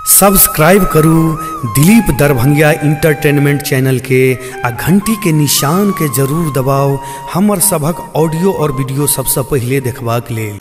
Subscribe करू दिलीप दरभंगिया entertainment channel के आ घंटी के निशान के जरूर दबाओ हमर सबक ऑडियो और वीडियो सबसे पहले देखबाक लेल।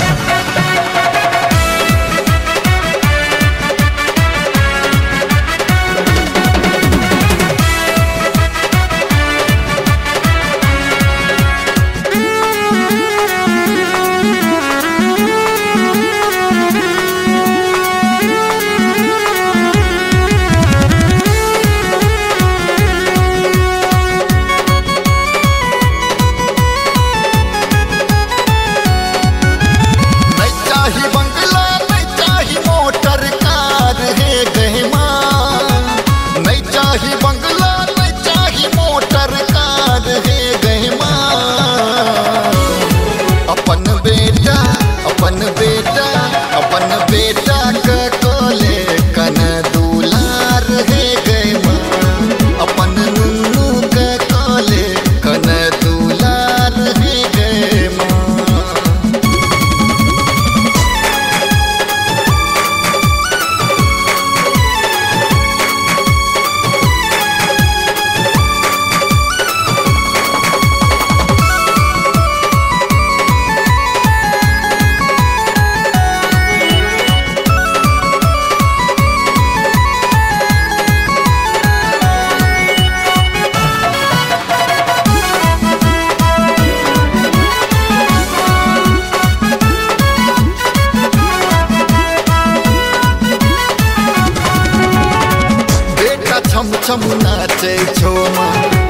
छम नाचे छोमा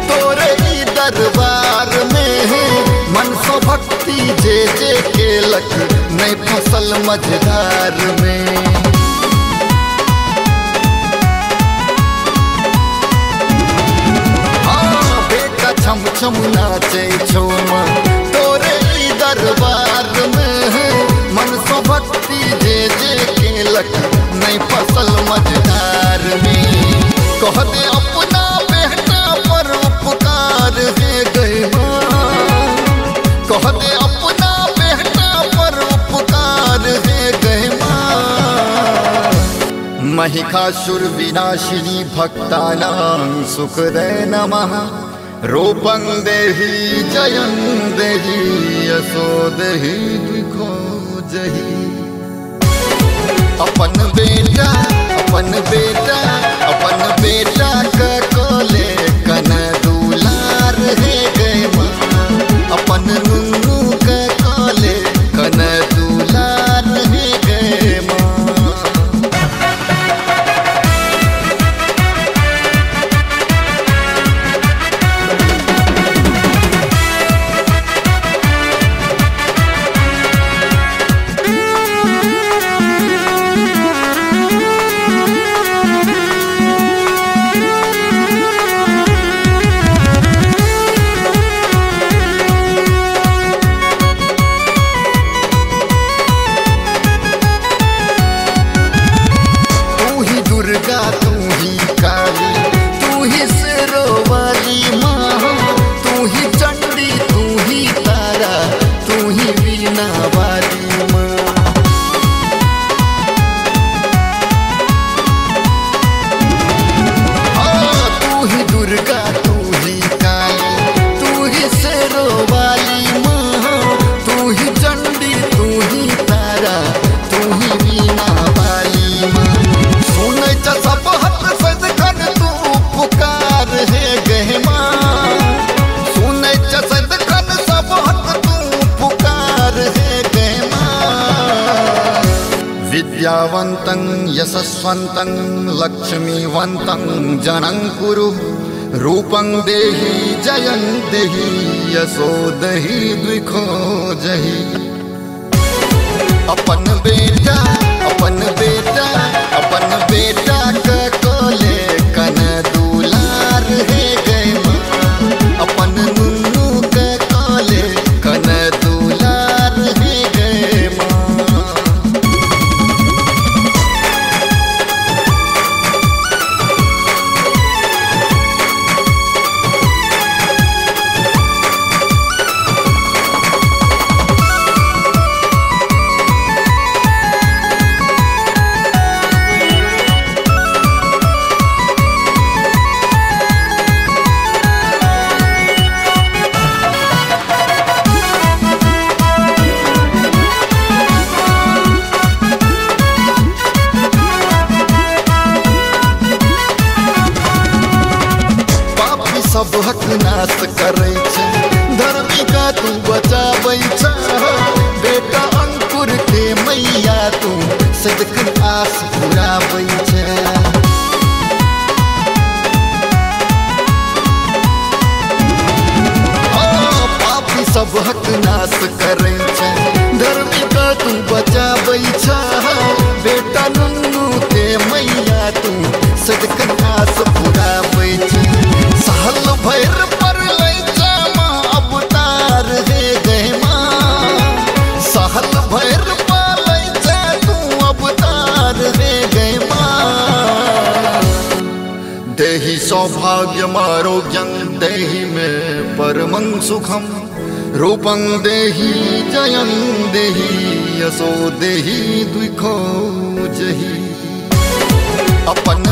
तोरे ई दरबार में मन सो भक्ति जे जे केलक नहीं फसल मझधार में। हाँ बेटा छम छम नाचे छोमा तोरे ई दरबार में मन सो भक्ति जे जे केलक नहीं फसल मझधार में। कह दे अपना बेटा पर उपकार है गए माँ, कह दे अपना बेटा पर उपकार है गए माँ। महिषासुर विनाशिनी भक्तानां सुखदे नमः रूपं देहि जयं देहि यशो देहि दुखो जहि। अपन बेटा का कोले कन दुलार है गए माँ। अपन नुन्नू का कोले कन दुलार है गए माँ। विद्यावन्तं यशस्वन्तं लक्ष्मीवन्तं जनं कुरु रूपं देहि जयं देहि यशो देहि दुखो जहि। अपन बेटा का कोले कन दुलार है गए माँ। अपन नुन्नू का कोले कन दुलार है गए माँ। पुराबै छै। सबहक नाश करै छै, धर्मी का तू बचाबै छ। बेटा नुन्नू के मैया तू सदकन आस पुराबै छै। साल भर पर लै छै माँ अवतार हे गए माँ, साल भर पर लै छै तू अवतार हे गए माँ। देहि सौभाग्य आरोग्यं देहि मे परमं सुखम, रूपं देहि जयं देहि यशो देहि दुखो जहि। अपन